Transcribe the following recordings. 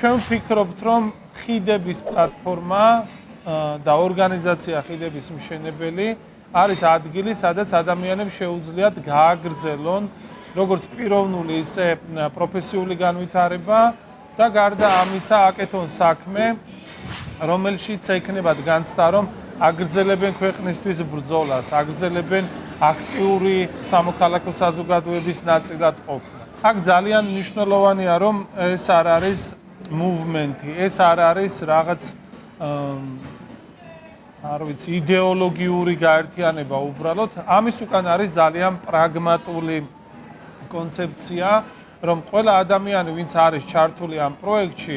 ჩვენ ვფიქრობთ, რომ ხიდების პლატფორმა და ორგანიზაცია ხიდების მშენებელი არის ადგილი, სადაც ადამიანებს შეუძლიათ გააგრძელონ როგორც პიროვნული, ისე პროფესიული განვითარება და გარდა ამისა აკეთონ საქმე, რომელშიც ექნებათ განცდა, რომ აგრძელებენ ქვეყნისთვის ბრძოლას, აგრძელებენ აქტიური სამოქალაქო საზოგადოების ნაწილად ყოფნა. აქ ძალიან მნიშვნელოვანია, რომ ეს არ არის მუვმენტი, ეს არ არის რაღაც არ ვიცი, იდეოლოგიური გაერთიანება უბრალოდ. ამის უკან არის ძალიან პრაგმატული კონცეფცია, რომ ყველა ადამიანი, ვინც არის ჩართული ამ პროექტში,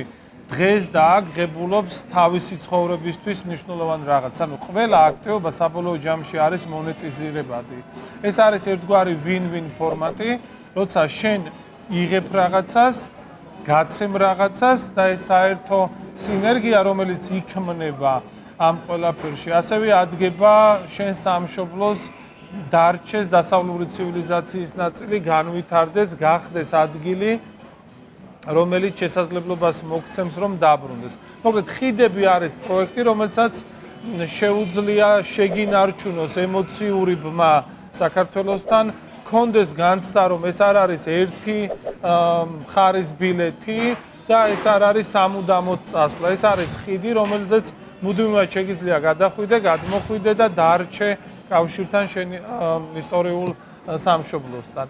დღეს და აქ ღებულობს თავისი ცხოვრებისთვის მნიშვნელოვან რაღაცას. ანუ ყველა აქტივობა საბოლოო ჯამში არის მონეტიზირებადი. ეს არის ერთგვარი win-win ფორმატი, როცა შენ იღებ რაღაცას, გაცემ რაღაცას და ეს საერთო სინერგია, რომელიც იქმნება ამ ყველაფერში, ასევე ადგება შენ სამშობლოს დარჩეს დასავლური ცივილიზაციის ნაწილი, განვითარდეს, გახდეს ადგილი, რომელიც შესაძლებლობას მოგცემს, რომ დაბრუნდეს. მოკლედ, ხიდები არის პროექტი, რომელსაც შეუძლია შეგინარჩუნოს ემოციური ბმა საქართველოსთან, კონდეს განცდა, რომ ეს არ არის ერთი მხარის ბილეთი და ეს არ არის სამუდამოდ წასვლა. ეს არის ხიდი, რომელზეც მუდმივად შეგიძლია გადახვიდე, გადმოხვიდე და დარჩე კავშირთან შენი ისტორიულ სამშობლოსთან.